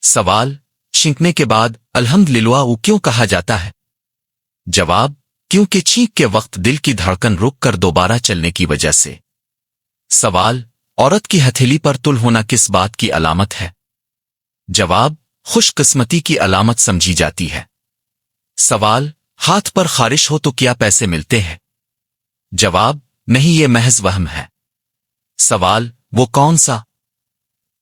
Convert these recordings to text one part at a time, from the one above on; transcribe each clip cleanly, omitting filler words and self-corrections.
سوال: چھینکنے کے بعد الحمدللہ کیوں کہا جاتا ہے؟ جواب: کیونکہ چھینک کے وقت دل کی دھڑکن رک کر دوبارہ چلنے کی وجہ سے۔ سوال: عورت کی ہتھیلی پر تل ہونا کس بات کی علامت ہے؟ جواب: خوش قسمتی کی علامت سمجھی جاتی ہے۔ سوال: ہاتھ پر خارش ہو تو کیا پیسے ملتے ہیں؟ جواب: نہیں، یہ محض وہم ہے۔ سوال: وہ کون سا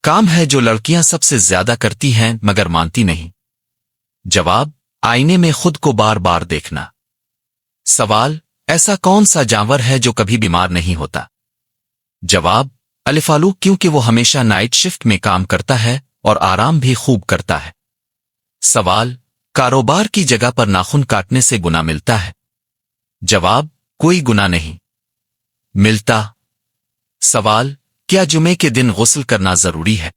کام ہے جو لڑکیاں سب سے زیادہ کرتی ہیں مگر مانتی نہیں؟ جواب: آئینے میں خود کو بار بار دیکھنا۔ سوال: ایسا کون سا جانور ہے جو کبھی بیمار نہیں ہوتا؟ جواب: الفالو، کیونکہ وہ ہمیشہ نائٹ شفٹ میں کام کرتا ہے اور آرام بھی خوب کرتا ہے۔ سوال: کاروبار کی جگہ پر ناخن کاٹنے سے گناہ ملتا ہے؟ جواب: کوئی گناہ نہیں ملتا۔ سوال: کیا جمعے کے دن غسل کرنا ضروری ہے؟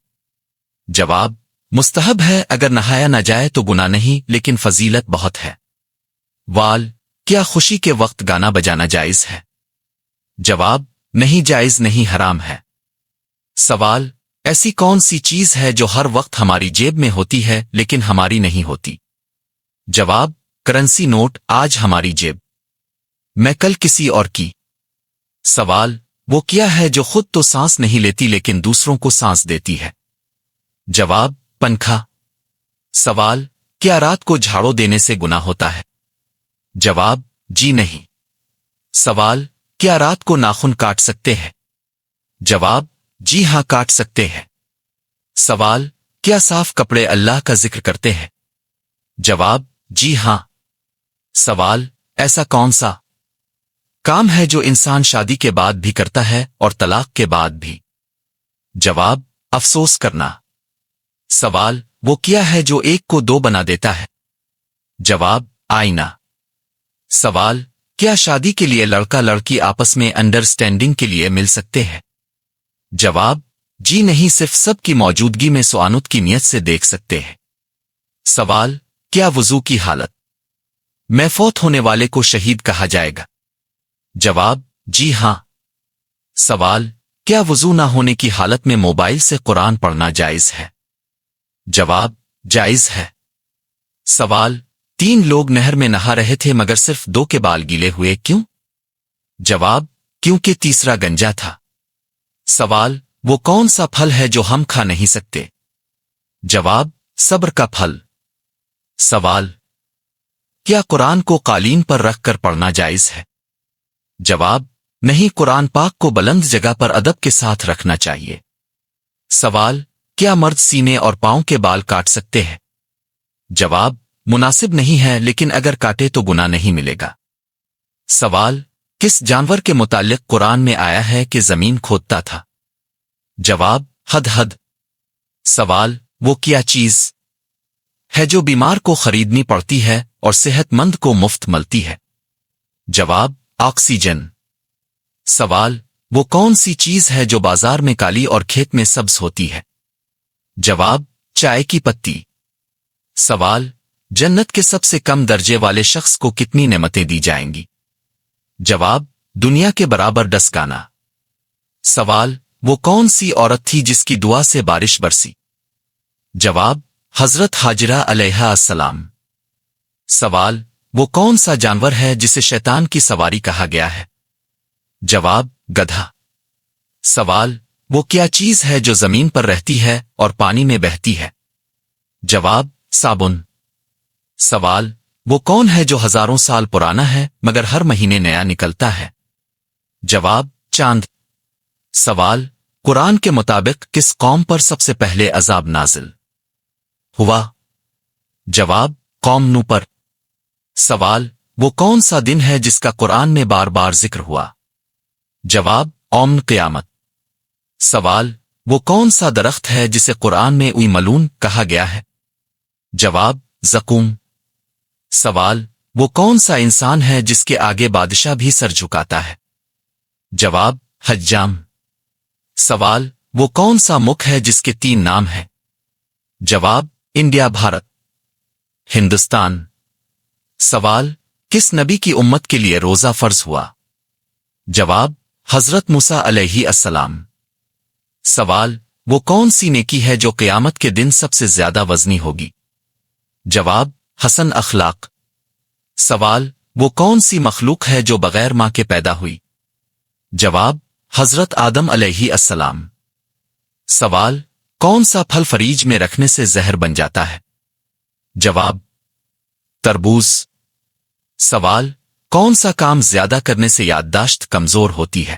جواب: مستحب ہے، اگر نہایا نہ جائے تو گناہ نہیں، لیکن فضیلت بہت ہے۔ وال: کیا خوشی کے وقت گانا بجانا جائز ہے؟ جواب: نہیں، جائز نہیں، حرام ہے۔ سوال: ایسی کون سی چیز ہے جو ہر وقت ہماری جیب میں ہوتی ہے لیکن ہماری نہیں ہوتی؟ جواب: کرنسی نوٹ، آج ہماری جیب میں، کل کسی اور کی۔ سوال: وہ کیا ہے جو خود تو سانس نہیں لیتی لیکن دوسروں کو سانس دیتی ہے؟ جواب: پنکھا۔ سوال: کیا رات کو جھاڑو دینے سے گناہ ہوتا ہے؟ جواب: جی نہیں۔ سوال: کیا رات کو ناخن کاٹ سکتے ہیں؟ جواب: جی ہاں، کاٹ سکتے ہیں۔ سوال: کیا صاف کپڑے اللہ کا ذکر کرتے ہیں؟ جواب: جی ہاں۔ سوال: ایسا کون سا کام ہے جو انسان شادی کے بعد بھی کرتا ہے اور طلاق کے بعد بھی؟ جواب: افسوس کرنا۔ سوال: وہ کیا ہے جو ایک کو دو بنا دیتا ہے؟ جواب: آئینہ۔ سوال: کیا شادی کے لیے لڑکا لڑکی آپس میں انڈرسٹینڈنگ کے لیے مل سکتے ہیں؟ جواب: جی نہیں، صرف سب کی موجودگی میں سوانت کی نیت سے دیکھ سکتے ہیں۔ سوال: کیا وضو کی حالت میں فوت ہونے والے کو شہید کہا جائے گا؟ جواب: جی ہاں۔ سوال: کیا وضو نہ ہونے کی حالت میں موبائل سے قرآن پڑھنا جائز ہے؟ جواب: جائز ہے۔ سوال: 3 لوگ نہر میں نہا رہے تھے مگر صرف 2 کے بال گیلے ہوئے، کیوں؟ جواب: کیونکہ تیسرا گنجا تھا۔ سوال: وہ کون سا پھل ہے جو ہم کھا نہیں سکتے؟ جواب: صبر کا پھل۔ سوال: کیا قرآن کو قالین پر رکھ کر پڑھنا جائز ہے؟ جواب: نہیں، قرآن پاک کو بلند جگہ پر ادب کے ساتھ رکھنا چاہیے۔ سوال: کیا مرد سینے اور پاؤں کے بال کاٹ سکتے ہیں؟ جواب: مناسب نہیں ہے، لیکن اگر کاٹے تو گناہ نہیں ملے گا۔ سوال: کس جانور کے متعلق قرآن میں آیا ہے کہ زمین کھودتا تھا؟ جواب: ہدہد۔ سوال: وہ کیا چیز ہے جو بیمار کو خریدنی پڑتی ہے اور صحت مند کو مفت ملتی ہے؟ جواب: آکسیجن۔ سوال: وہ کون سی چیز ہے جو بازار میں کالی اور کھیت میں سبز ہوتی ہے؟ جواب: چائے کی پتی۔ سوال: جنت کے سب سے کم درجے والے شخص کو کتنی نعمتیں دی جائیں گی؟ جواب: دنیا کے برابر ڈسکانا۔ سوال: وہ کون سی عورت تھی جس کی دعا سے بارش برسی؟ جواب: حضرت ہاجرہ علیہ السلام۔ سوال: وہ کون سا جانور ہے جسے شیطان کی سواری کہا گیا ہے؟ جواب: گدھا۔ سوال: وہ کیا چیز ہے جو زمین پر رہتی ہے اور پانی میں بہتی ہے؟ جواب: صابن۔ سوال: وہ کون ہے جو ہزاروں سال پرانا ہے مگر ہر مہینے نیا نکلتا ہے؟ جواب: چاند۔ سوال: قرآن کے مطابق کس قوم پر سب سے پہلے عذاب نازل ہوا؟ جواب: قوم نوح پر۔ سوال: وہ کون سا دن ہے جس کا قرآن میں بار بار ذکر ہوا؟ جواب: یوم قیامت۔ سوال: وہ کون سا درخت ہے جسے قرآن میں اوئی ملون کہا گیا ہے؟ جواب: زقوم۔ سوال: وہ کون سا انسان ہے جس کے آگے بادشاہ بھی سر جھکاتا ہے؟ جواب: حجام۔ سوال: وہ کون سا ملک ہے جس کے 3 نام ہیں؟ جواب: انڈیا، بھارت، ہندوستان۔ سوال: کس نبی کی امت کے لیے روزہ فرض ہوا؟ جواب: حضرت موسیٰ علیہ السلام۔ سوال: وہ کون سی نیکی ہے جو قیامت کے دن سب سے زیادہ وزنی ہوگی؟ جواب، حسن اخلاق۔ سوال، وہ کون سی مخلوق ہے جو بغیر ماں کے پیدا ہوئی؟ جواب، حضرت آدم علیہ السلام۔ سوال، کون سا پھل فریج میں رکھنے سے زہر بن جاتا ہے؟ جواب، تربوز۔ سوال، کون سا کام زیادہ کرنے سے یادداشت کمزور ہوتی ہے؟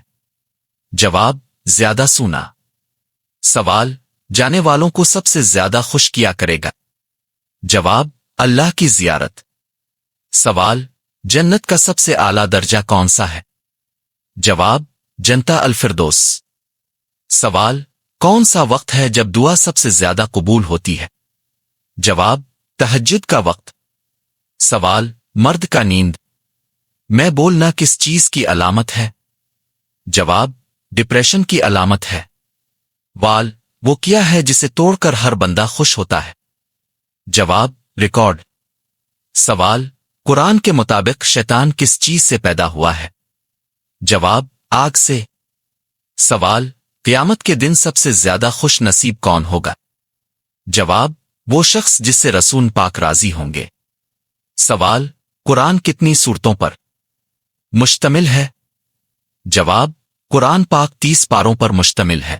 جواب، زیادہ سونا۔ سوال، جانے والوں کو سب سے زیادہ خوش کیا کرے گا؟ جواب، اللہ کی زیارت۔ سوال، جنت کا سب سے اعلیٰ درجہ کون سا ہے؟ جواب، جنتا الفردوس۔ سوال، کون سا وقت ہے جب دعا سب سے زیادہ قبول ہوتی ہے؟ جواب، تہجد کا وقت۔ سوال، مرد کا نیند میں بولنا کس چیز کی علامت ہے؟ جواب، ڈپریشن کی علامت ہے۔ وال، وہ کیا ہے جسے توڑ کر ہر بندہ خوش ہوتا ہے؟ جواب، ریکارڈ۔ سوال، قرآن کے مطابق شیطان کس چیز سے پیدا ہوا ہے؟ جواب، آگ سے۔ سوال، قیامت کے دن سب سے زیادہ خوش نصیب کون ہوگا؟ جواب، وہ شخص جس سے رسول پاک راضی ہوں گے۔ سوال، قرآن کتنی سورتوں پر مشتمل ہے؟ جواب، قرآن پاک 30 پاروں پر مشتمل ہے۔